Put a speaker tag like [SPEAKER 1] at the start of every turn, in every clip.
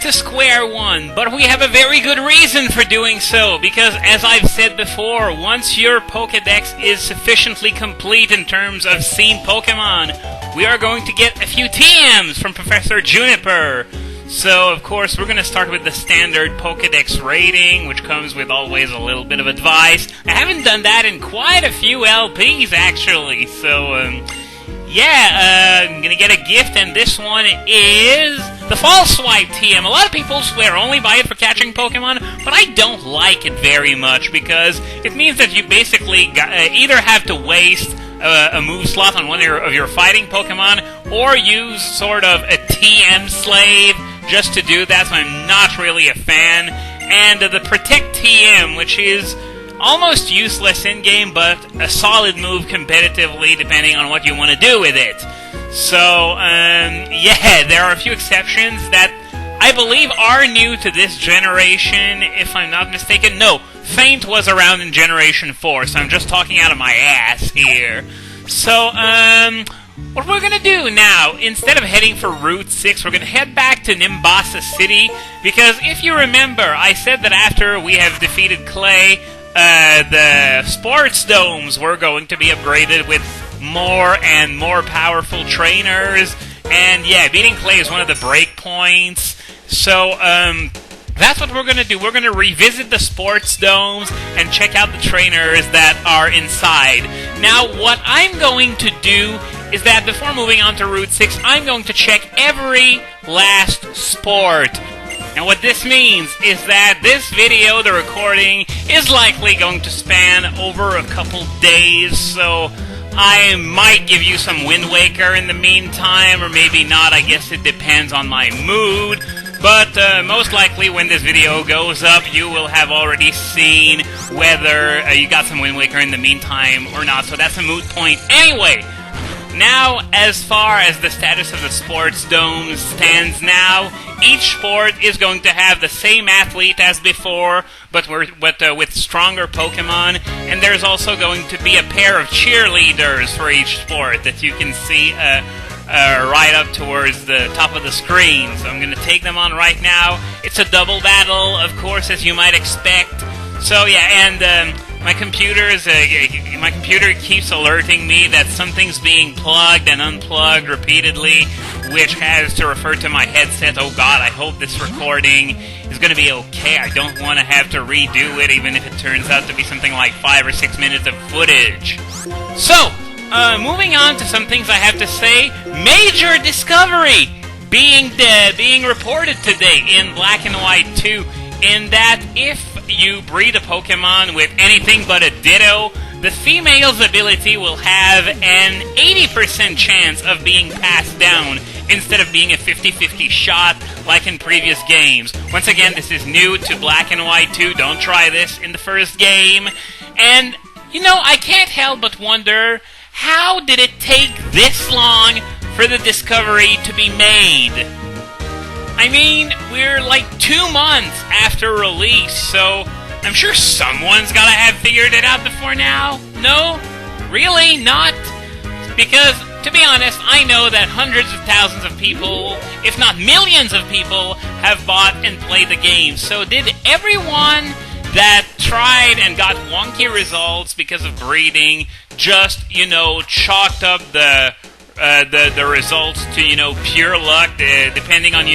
[SPEAKER 1] to square one, but we have a very good reason for doing so, because as I've said before, once your Pokédex is sufficiently complete in terms of seen Pokémon, we are going to get a few TMs from Professor Juniper. So, of course, we're going to start with the standard Pokédex rating, which comes with always a little bit of advice. I haven't done that in quite a few LPs, actually, so, I'm gonna get a gift, and this one is the False Swipe TM. A lot of people swear only by it for catching Pokemon, but I don't like it very much, because it means that you basically either have to waste a move slot on one of your fighting Pokemon, or use sort of a TM slave just to do that, so I'm not really a fan. And the Protect TM, which is almost useless in-game, but a solid move competitively, depending on what you want to do with it. So, there are a few exceptions that I believe are new to this generation, if I'm not mistaken. No, Feint was around in Generation 4, so I'm just talking out of my ass here. So, what we're gonna do now, instead of heading for Route 6, we're gonna head back to Nimbasa City, because if you remember, I said that after we have defeated Clay, the sports domes were going to be upgraded with more and more powerful trainers, and yeah, beating Clay is one of the breakpoints. So, that's what we're going to do. We're going to revisit the sports domes and check out the trainers that are inside. Now, what I'm going to do is that before moving on to Route 6, I'm going to check every last sport. And what this means is that this video, the recording, is likely going to span over a couple days, so I might give you some Wind Waker in the meantime, or maybe not. I guess it depends on my mood. But most likely when this video goes up, you will have already seen whether you got some Wind Waker in the meantime or not, so that's a moot point. Anyway, now as far as the status of the sports domes stands now, each sport is going to have the same athlete as before, but with stronger Pokemon, and there's also going to be a pair of cheerleaders for each sport that you can see right up towards the top of the screen. So I'm going to take them on right now. It's a double battle, of course, as you might expect. So yeah, and my computer keeps alerting me that something's being plugged and unplugged repeatedly, which has to refer to my headset. Oh god, I hope this recording is going to be okay. I don't want to have to redo it, even if it turns out to be something like 5 or 6 minutes of footage. So, moving on to some things I have to say. Major discovery being reported today in Black and White 2, in that if you breed a Pokemon with anything but a Ditto, the female's ability will have an 80% chance of being passed down instead of being a 50-50 shot like in previous games. Once again, this is new to Black and White 2. Don't try this in the first game. And, I can't help but wonder, how did it take this long for the discovery to be made? I mean, we're like 2 months after release, so I'm sure someone's gotta have figured it out before now. No? Really? Not? Because, to be honest, I know that hundreds of thousands of people, if not millions of people, have bought and played the game. So did everyone that tried and got wonky results because of breeding just, chalked up the results to, pure luck, depending on,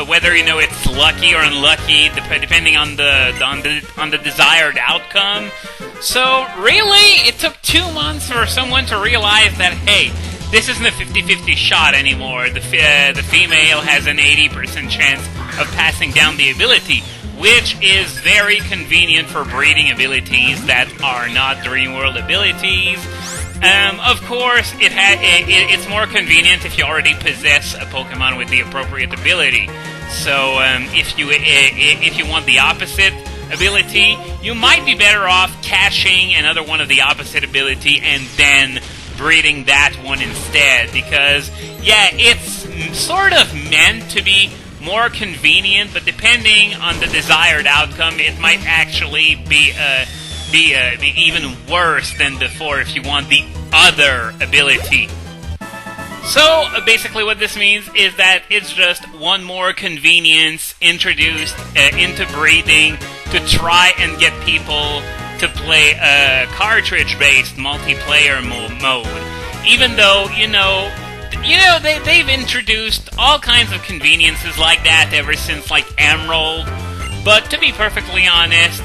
[SPEAKER 1] whether, it's lucky or unlucky, depending on the desired outcome? So, really, it took 2 months for someone to realize that, hey, this isn't a 50-50 shot anymore. The female has an 80% chance of passing down the ability, which is very convenient for breeding abilities that are not Dream World abilities. Of course, it's more convenient if you already possess a Pokemon with the appropriate ability. So, if you want the opposite ability, you might be better off catching another one of the opposite ability and then breeding that one instead. Because, yeah, it's sort of meant to be more convenient, but depending on the desired outcome, it might actually be even worse than before if you want the other ability. So, basically what this means is that it's just one more convenience introduced into breeding to try and get people to play a cartridge-based multiplayer mode. Even though, they've introduced all kinds of conveniences like that ever since, like, Emerald. But to be perfectly honest,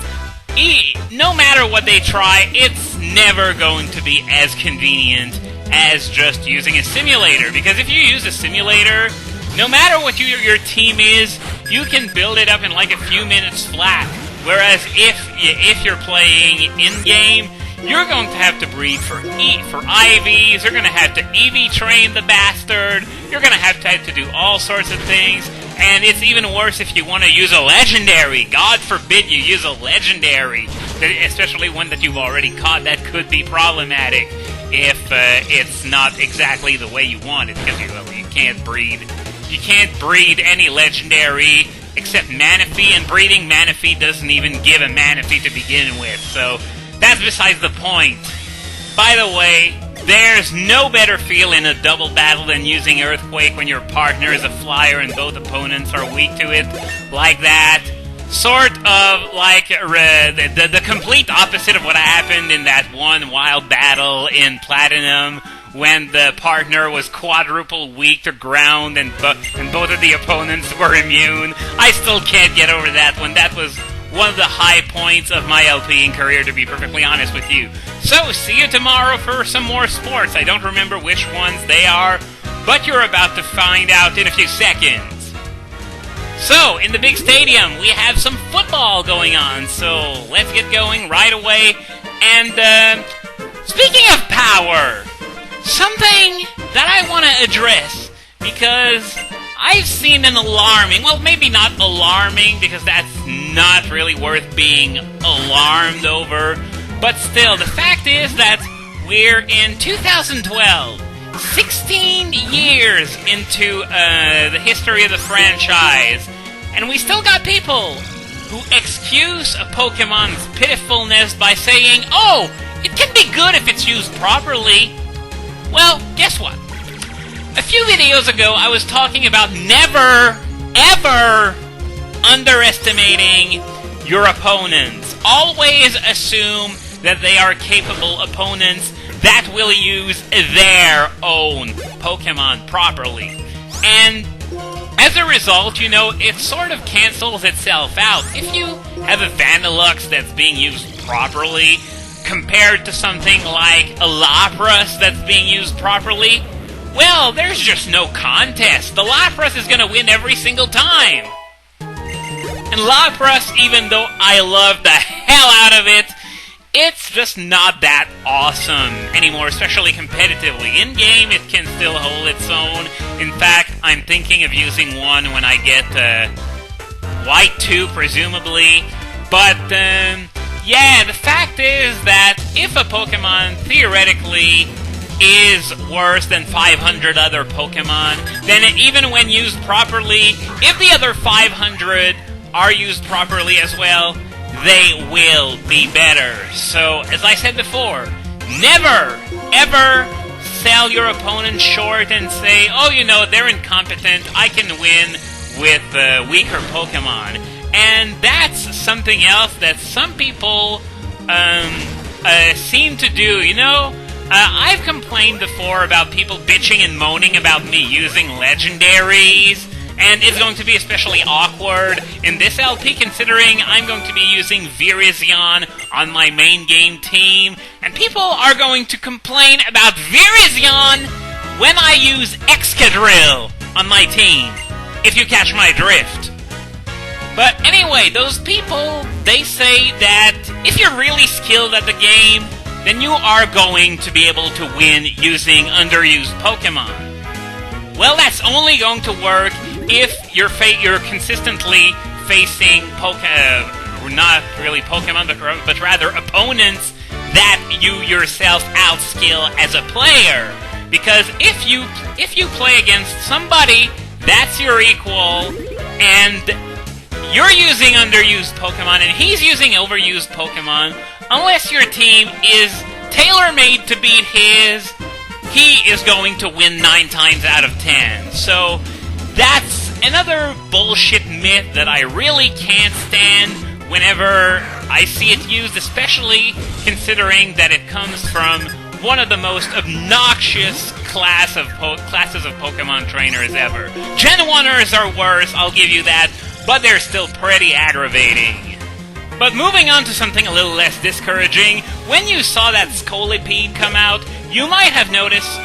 [SPEAKER 1] no matter what they try, it's never going to be as convenient as just using a simulator. Because if you use a simulator, no matter what your team is, you can build it up in like a few minutes flat. Whereas if you're playing in-game, you're going to have to breed for IVs, you're going to have to EV train the bastard, you're going to have to do all sorts of things, and it's even worse if you want to use a legendary. God forbid you use a legendary, especially one that you've already caught. That could be problematic if it's not exactly the way you want it, because you can't breed. You can't breed any legendary except Manaphy, and breeding Manaphy doesn't even give a Manaphy to begin with, so that's besides the point. By the way, there's no better feel in a double battle than using Earthquake when your partner is a flyer and both opponents are weak to it, like that. Sort of like the complete opposite of what happened in that one wild battle in Platinum, when the partner was quadruple weak to ground and both of the opponents were immune. I still can't get over that one. That was one of the high points of my LPing career, to be perfectly honest with you. So, see you tomorrow for some more sports. I don't remember which ones they are, but you're about to find out in a few seconds. So, in the big stadium, we have some football going on, so let's get going right away. And, speaking of power, something that I want to address, because I've seen an alarming, well, maybe not alarming, because that's not really worth being alarmed over, but still, the fact is that we're in 2012, 16 years into the history of the franchise, and we still got people who excuse a Pokemon's pitifulness by saying, oh, it can be good if it's used properly. Well, guess what? A few videos ago, I was talking about never, ever underestimating your opponents. Always assume that they are capable opponents that will use their own Pokemon properly. And as a result, it sort of cancels itself out. If you have a Vanillux that's being used properly, compared to something like a Lapras that's being used properly, well, there's just no contest. The Lapras is going to win every single time. And Lapras, even though I love the hell out of it, it's just not that awesome anymore, especially competitively. In-game, it can still hold its own. In fact, I'm thinking of using one when I get White 2, presumably. But, yeah, the fact is that if a Pokemon theoretically is worse than 500 other Pokemon, then even when used properly, if the other 500 are used properly as well, they will be better. So, as I said before, never, ever sell your opponent short and say, oh, they're incompetent, I can win with weaker Pokemon. And that's something else that some people seem to do, I've complained before about people bitching and moaning about me using legendaries, and it's going to be especially awkward in this LP considering I'm going to be using Virizion on my main game team, and people are going to complain about Virizion when I use Excadrill on my team, if you catch my drift. But anyway, those people, they say that if you're really skilled at the game, then you are going to be able to win using underused Pokemon. Well, that's only going to work if you're consistently facing not really Pokemon, but rather opponents that you yourself outskill as a player. Because if you play against somebody that's your equal, and you're using underused Pokemon, and he's using overused Pokemon, unless your team is tailor-made to beat his, he is going to win 9 times out of 10. So that's another bullshit myth that I really can't stand whenever I see it used, especially considering that it comes from one of the most obnoxious classes of Pokemon trainers ever. Gen 1ers are worse, I'll give you that, but they're still pretty aggravating. But moving on to something a little less discouraging, when you saw that Scolipede come out, you might have noticed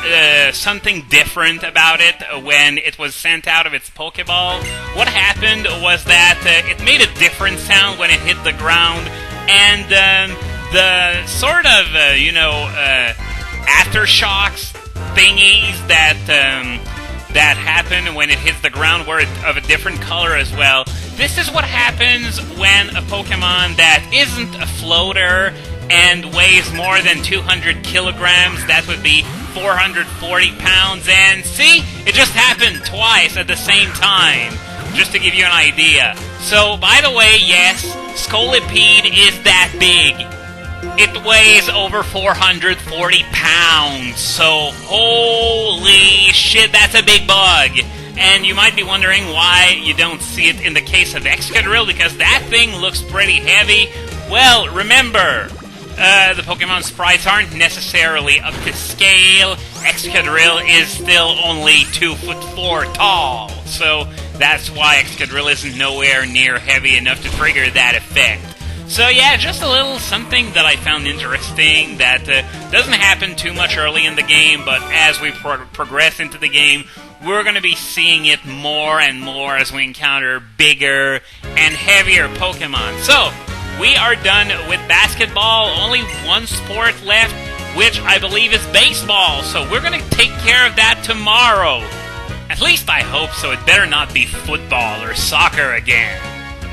[SPEAKER 1] something different about it when it was sent out of its Pokeball. What happened was that it made a different sound when it hit the ground, and the sort of, aftershocks thingies that happen when it hits the ground were of a different color as well. This is what happens when a Pokemon that isn't a floater and weighs more than 200 kilograms, that would be 440 pounds, and see? It just happened twice at the same time, just to give you an idea. So, by the way, yes, Scolipede is that big. It weighs over 440 pounds, so holy shit, that's a big bug. And you might be wondering why you don't see it in the case of Excadrill, because that thing looks pretty heavy. Well, remember, the Pokemon sprites aren't necessarily up to scale. Excadrill is still only 2'4" tall, so that's why Excadrill isn't nowhere near heavy enough to trigger that effect. So yeah, just a little something that I found interesting that doesn't happen too much early in the game, but as we progress into the game, we're going to be seeing it more and more as we encounter bigger and heavier Pokemon. So, we are done with basketball, only one sport left, which I believe is baseball, so we're going to take care of that tomorrow. At least I hope so, it better not be football or soccer again.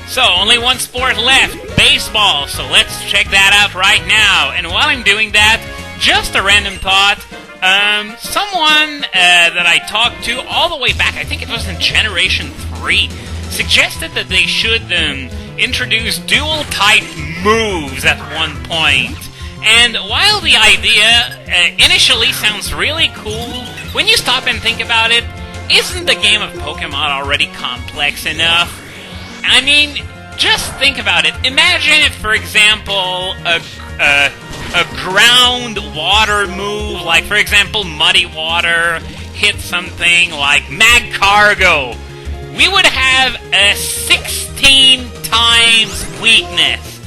[SPEAKER 1] So, only one sport left, baseball, so let's check that out right now. And while I'm doing that, just a random thought, someone that I talked to all the way back, I think it was in Generation 3, suggested that they should introduce dual-type moves at one point. And while the idea initially sounds really cool, when you stop and think about it, isn't the game of Pokemon already complex enough? I mean, just think about it. Imagine if, for example, a ground water move, like, for example, Muddy Water, hit something like Magcargo. We would have a 16 times weakness.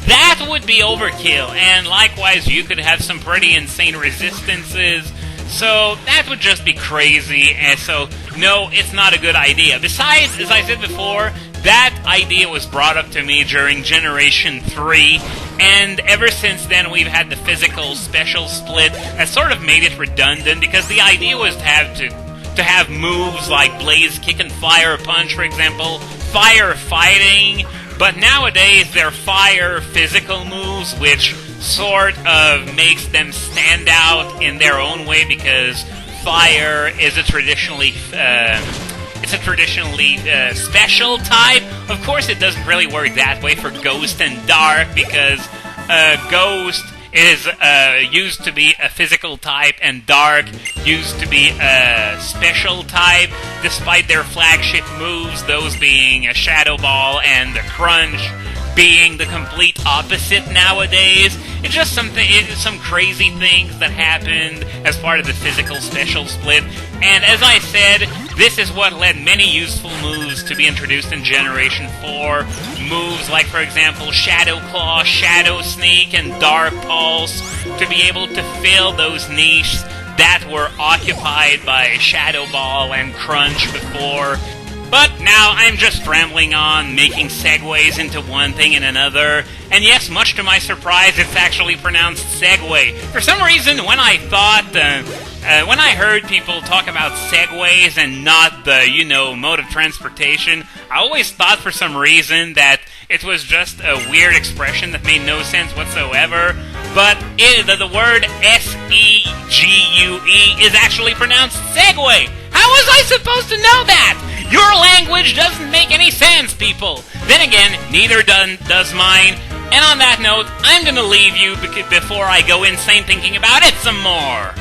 [SPEAKER 1] That would be overkill, and likewise, you could have some pretty insane resistances, so that would just be crazy, and so, no, it's not a good idea. Besides, as I said before, that idea was brought up to me during Generation 3, and ever since then we've had the physical special split that sort of made it redundant, because the idea was to have moves like Blaze Kick and Fire Punch, for example, fire fighting, but nowadays they're fire physical moves, which sort of makes them stand out in their own way, because fire is a traditionally special type. Of course, it doesn't really work that way for Ghost and Dark, because Ghost is used to be a physical type, and Dark used to be a special type, despite their flagship moves, those being a Shadow Ball and the Crunch being the complete opposite nowadays. It's just some crazy things that happened as part of the physical special split. And as I said, this is what led many useful moves to be introduced in Generation 4. Moves like, for example, Shadow Claw, Shadow Sneak, and Dark Pulse to be able to fill those niches that were occupied by Shadow Ball and Crunch before. But now I'm just rambling on, making segues into one thing and another. And yes, much to my surprise, it's actually pronounced Segway. For some reason, when I heard people talk about segways and not the, mode of transportation, I always thought for some reason that it was just a weird expression that made no sense whatsoever. But the word S-E-G-U-E is actually pronounced Segway. How was I supposed to know that? Your language doesn't make any sense, people. Then again, neither does mine. And on that note, I'm going to leave you before I go insane thinking about it some more.